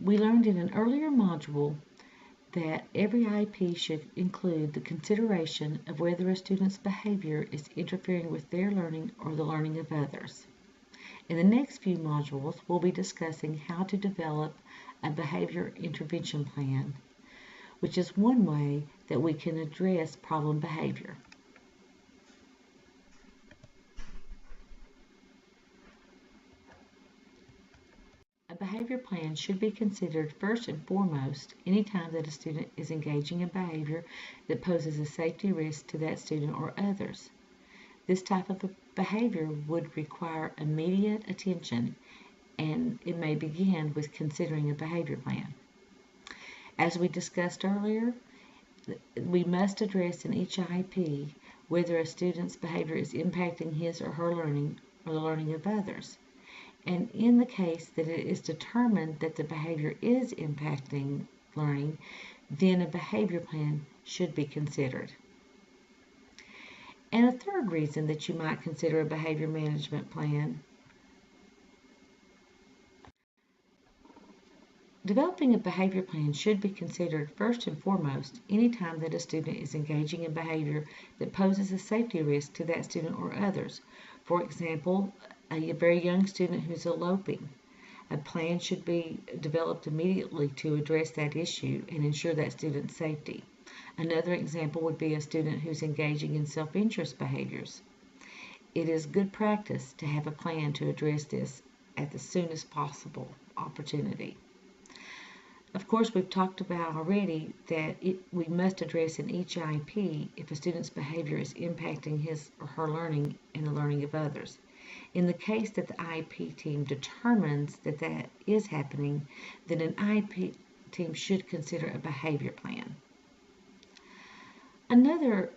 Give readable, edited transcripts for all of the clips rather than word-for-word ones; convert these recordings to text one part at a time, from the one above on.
We learned in an earlier module that every IEP should include the consideration of whether a student's behavior is interfering with their learning or the learning of others. In the next few modules, we'll be discussing how to develop a behavior intervention plan, which is one way that we can address problem behavior. A behavior plan should be considered first and foremost anytime that a student is engaging in behavior that poses a safety risk to that student or others. This type of behavior would require immediate attention, and it may begin with considering a behavior plan. As we discussed earlier, we must address in each IEP whether a student's behavior is impacting his or her learning or the learning of others. And in the case that it is determined that the behavior is impacting learning, then a behavior plan should be considered. And a third reason that you might consider a behavior management plan: developing a behavior plan should be considered first and foremost anytime that a student is engaging in behavior that poses a safety risk to that student or others. For example, a very young student who's eloping. A plan should be developed immediately to address that issue and ensure that student's safety. Another example would be a student who's engaging in self-interest behaviors. It is good practice to have a plan to address this at the soonest possible opportunity. Of course, we've talked about already that we must address in each IEP if a student's behavior is impacting his or her learning and the learning of others. In the case that the IEP team determines that that is happening, then an IEP team should consider a behavior plan. Another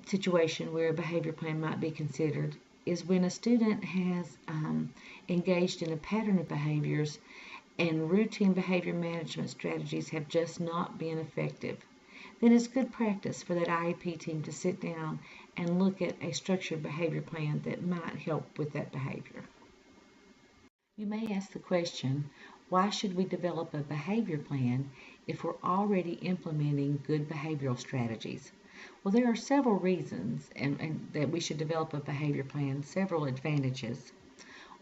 situation where a behavior plan might be considered is when a student has engaged in a pattern of behaviors and routine behavior management strategies have just not been effective. Then it's good practice for that IEP team to sit down and look at a structured behavior plan that might help with that behavior. You may ask the question, why should we develop a behavior plan if we're already implementing good behavioral strategies? Well, there are several reasons and that we should develop a behavior plan, several advantages.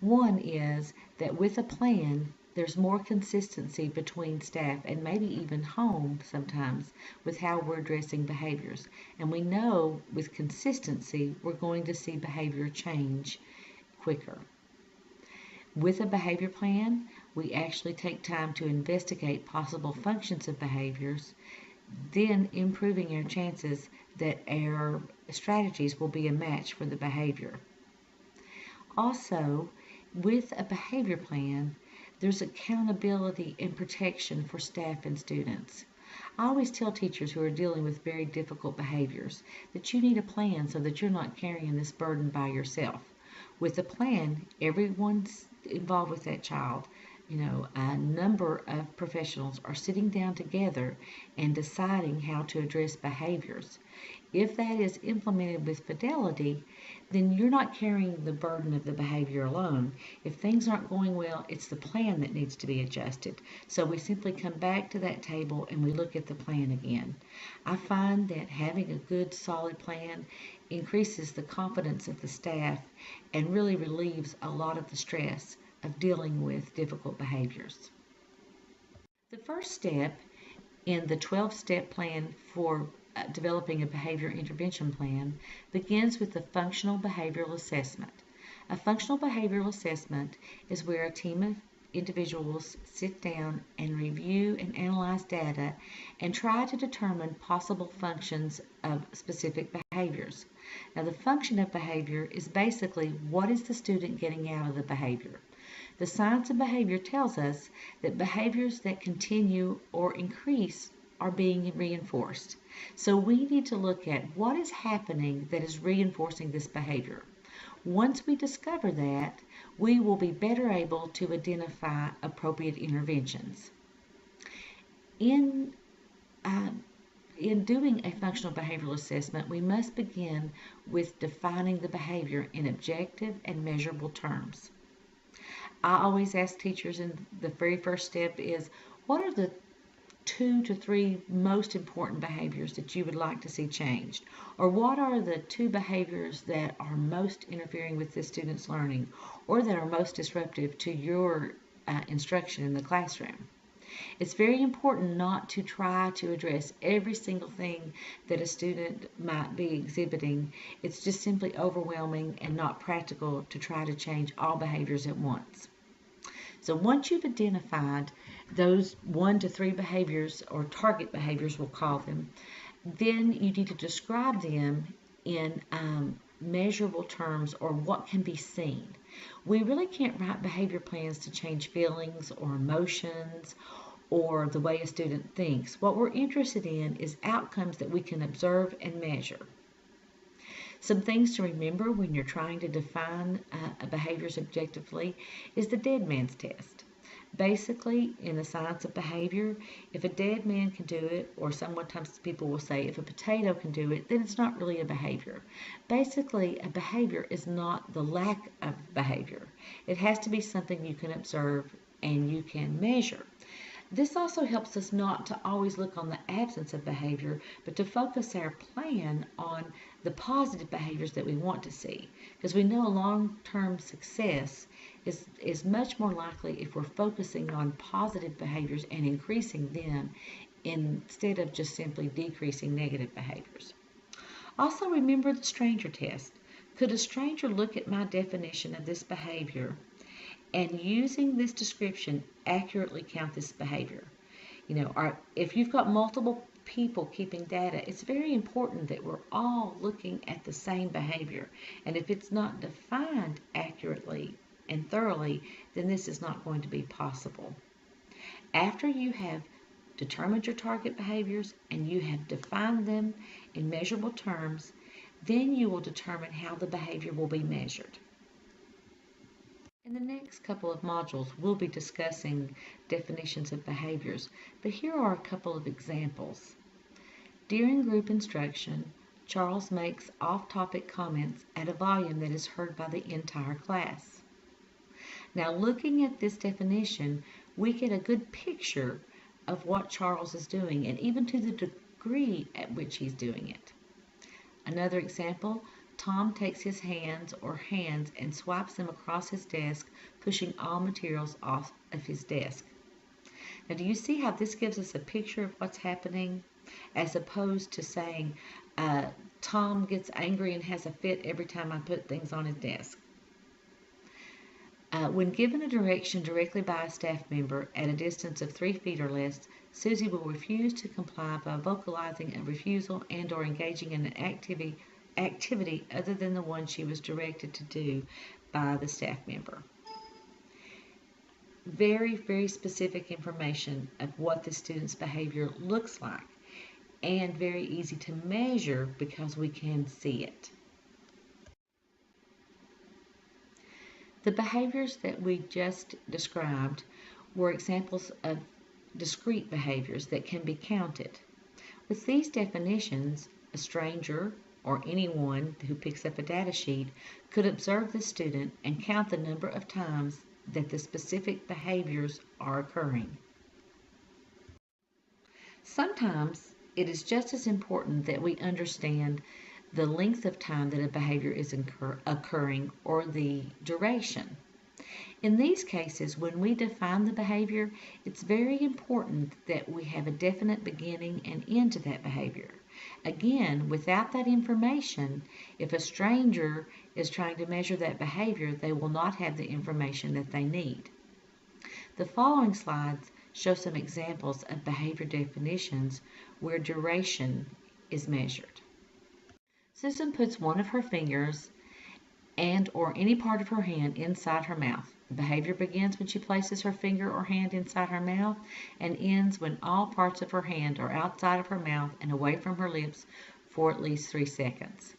One is that with a plan, there's more consistency between staff and maybe even home sometimes with how we're addressing behaviors. And we know with consistency, we're going to see behavior change quicker. With a behavior plan, we actually take time to investigate possible functions of behaviors, then improving our chances that our strategies will be a match for the behavior. Also, with a behavior plan, there's accountability and protection for staff and students. I always tell teachers who are dealing with very difficult behaviors that you need a plan so that you're not carrying this burden by yourself. With a plan, everyone's involved with that child. A number of professionals are sitting down together and deciding how to address behaviors. If that is implemented with fidelity, then you're not carrying the burden of the behavior alone. If things aren't going well, it's the plan that needs to be adjusted. So we simply come back to that table and we look at the plan again. I find that having a good, solid plan increases the confidence of the staff and really relieves a lot of the stress of dealing with difficult behaviors. The first step in the 12-step plan for developing a behavior intervention plan begins with the functional behavioral assessment. A functional behavioral assessment is where a team of individuals sit down and review and analyze data and try to determine possible functions of specific behaviors. Now, the function of behavior is basically what is the student getting out of the behavior. The science of behavior tells us that behaviors that continue or increase are being reinforced. So we need to look at what is happening that is reinforcing this behavior. Once we discover that, we will be better able to identify appropriate interventions. In doing a functional behavioral assessment, we must begin with defining the behavior in objective and measurable terms. I always ask teachers, in the very first step is, what are the 2 to 3 most important behaviors that you would like to see changed? Or what are the 2 behaviors that are most interfering with this student's learning, or that are most disruptive to your instruction in the classroom? It's very important not to try to address every single thing that a student might be exhibiting. It's just simply overwhelming and not practical to try to change all behaviors at once. So once you've identified those 1 to 3 behaviors, or target behaviors we'll call them, then you need to describe them in measurable terms, or what can be seen. We really can't write behavior plans to change feelings or emotions or the way a student thinks. What we're interested in is outcomes that we can observe and measure. Some things to remember when you're trying to define behaviors objectively is the dead man's test. Basically, in the science of behavior, if a dead man can do it, or sometimes people will say if a potato can do it, then it's not really a behavior. Basically, a behavior is not the lack of behavior. It has to be something you can observe and you can measure. This also helps us not to always look on the absence of behavior, but to focus our plan on the positive behaviors that we want to see. Because we know long-term success is much more likely if we're focusing on positive behaviors and increasing them instead of just simply decreasing negative behaviors. Also, remember the stranger test. Could a stranger look at my definition of this behavior and, using this description, accurately count this behavior? If you've got multiple people keeping data, it's very important that we're all looking at the same behavior. And if it's not defined accurately and thoroughly, then this is not going to be possible. After you have determined your target behaviors and you have defined them in measurable terms, then you will determine how the behavior will be measured. In the next couple of modules, we'll be discussing definitions of behaviors, but here are a couple of examples. During group instruction, Charles makes off-topic comments at a volume that is heard by the entire class. Now, looking at this definition, we get a good picture of what Charles is doing, and even to the degree at which he's doing it. Another example, Tom takes his hands and swipes them across his desk, pushing all materials off of his desk. Now, do you see how this gives us a picture of what's happening, as opposed to saying Tom gets angry and has a fit every time I put things on his desk? When given a direction directly by a staff member at a distance of 3 feet or less, Susie will refuse to comply by vocalizing a refusal and or engaging in an activity other than the one she was directed to do by the staff member. Very, very specific information of what the student's behavior looks like, and very easy to measure because we can see it. The behaviors that we just described were examples of discrete behaviors that can be counted. With these definitions, a stranger or anyone who picks up a data sheet could observe the student and count the number of times that the specific behaviors are occurring. Sometimes it is just as important that we understand the length of time that a behavior is occurring, or the duration. In these cases, when we define the behavior, it's very important that we have a definite beginning and end to that behavior. Again, without that information, if a stranger is trying to measure that behavior, they will not have the information that they need. The following slides show some examples of behavior definitions where duration is measured. Susan puts one of her fingers and or any part of her hand inside her mouth. The behavior begins when she places her finger or hand inside her mouth and ends when all parts of her hand are outside of her mouth and away from her lips for at least 3 seconds.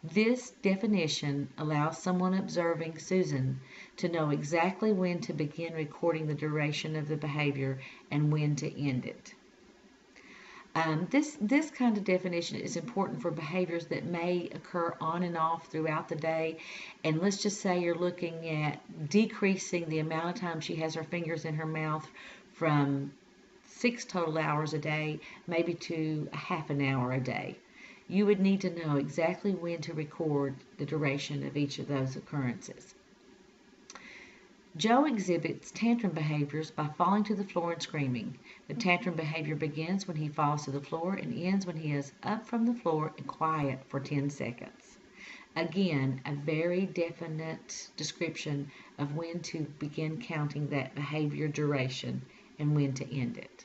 This definition allows someone observing Susan to know exactly when to begin recording the duration of the behavior and when to end it. This kind of definition is important for behaviors that may occur on and off throughout the day. And let's just say you're looking at decreasing the amount of time she has her fingers in her mouth from 6 total hours a day, maybe to a half an hour a day. You would need to know exactly when to record the duration of each of those occurrences. Joe exhibits tantrum behaviors by falling to the floor and screaming. The tantrum behavior begins when he falls to the floor and ends when he is up from the floor and quiet for 10 seconds. Again, a very definite description of when to begin counting that behavior duration and when to end it.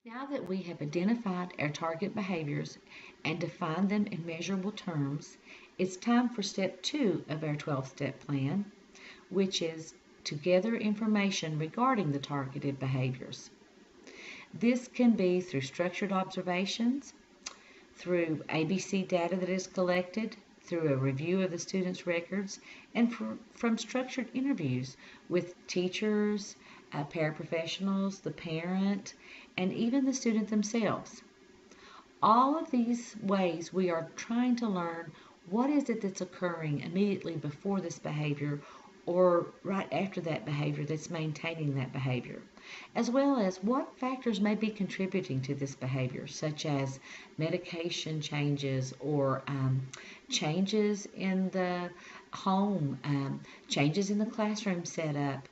Now that we have identified our target behaviors and defined them in measurable terms, it's time for step 2 of our 12-step plan, which is to gather information regarding the targeted behaviors. This can be through structured observations, through ABC data that is collected, through a review of the student's records, and from structured interviews with teachers, paraprofessionals, the parent, and even the student themselves. All of these ways we are trying to learn what is it that's occurring immediately before this behavior or right after that behavior that's maintaining that behavior, as well as what factors may be contributing to this behavior, such as medication changes or changes in the home, changes in the classroom setup,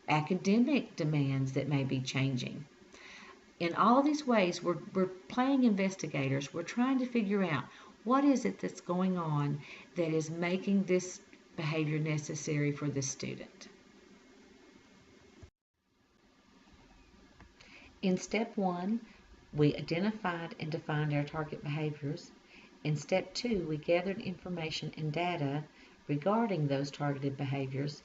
academic demands that may be changing. In all of these ways, we're playing investigators. We're trying to figure out what is it that's going on that is making this behavior necessary for the student. In step 1, we identified and defined our target behaviors. In step 2, we gathered information and data regarding those targeted behaviors.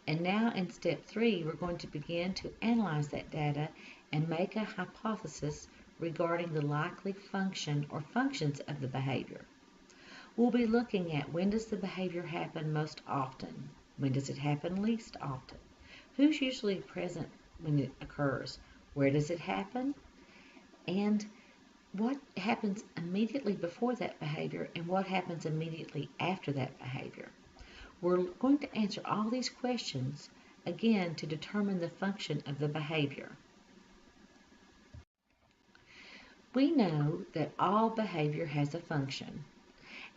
And now in step 3, we're going to begin to analyze that data and make a hypothesis regarding the likely function or functions of the behavior. We'll be looking at when does the behavior happen most often? When does it happen least often? Who's usually present when it occurs? Where does it happen? And what happens immediately before that behavior and what happens immediately after that behavior? We're going to answer all these questions, again, to determine the function of the behavior. We know that all behavior has a function.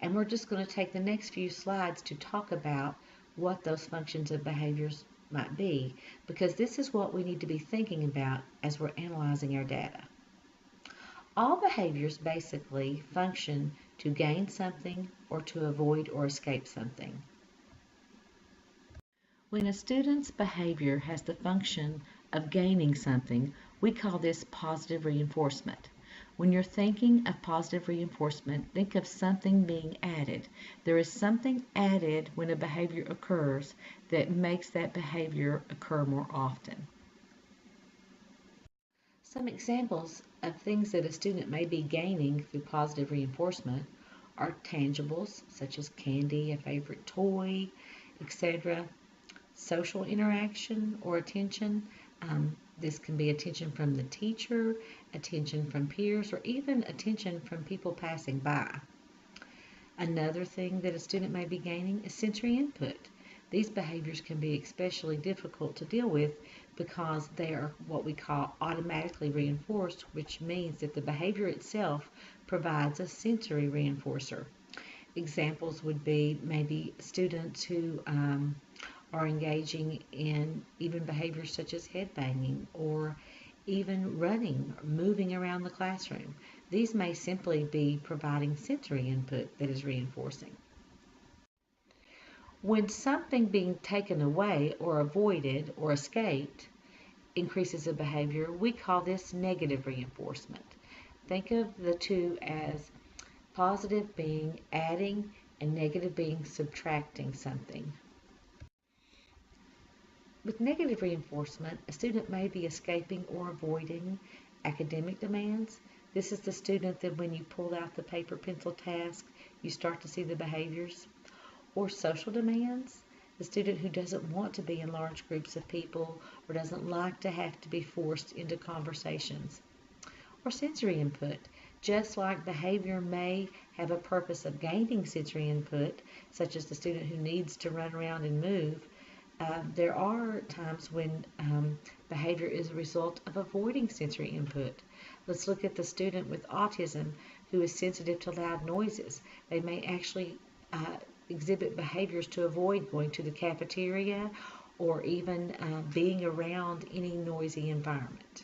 And we're just going to take the next few slides to talk about what those functions of behaviors might be, because this is what we need to be thinking about as we're analyzing our data. All behaviors basically function to gain something or to avoid or escape something. When a student's behavior has the function of gaining something, we call this positive reinforcement. When you're thinking of positive reinforcement, think of something being added. There is something added when a behavior occurs that makes that behavior occur more often. Some examples of things that a student may be gaining through positive reinforcement are tangibles, such as candy, a favorite toy, etc. Social interaction or attention. This can be attention from the teacher, attention from peers, or even attention from people passing by. Another thing that a student may be gaining is sensory input. These behaviors can be especially difficult to deal with because they are what we call automatically reinforced, which means that the behavior itself provides a sensory reinforcer. Examples would be maybe students who are engaging in even behaviors such as headbanging or even running or moving around the classroom. These may simply be providing sensory input that is reinforcing. When something being taken away or avoided or escaped increases a behavior, we call this negative reinforcement. Think of the two as positive being adding and negative being subtracting something. With negative reinforcement, a student may be escaping or avoiding academic demands. This is the student that when you pull out the paper pencil task, you start to see the behaviors. Or social demands, the student who doesn't want to be in large groups of people or doesn't like to have to be forced into conversations. or sensory input. Just like behavior may have a purpose of gaining sensory input, such as the student who needs to run around and move, there are times when behavior is a result of avoiding sensory input. Let's look at the student with autism who is sensitive to loud noises. They may actually exhibit behaviors to avoid going to the cafeteria or even being around any noisy environment.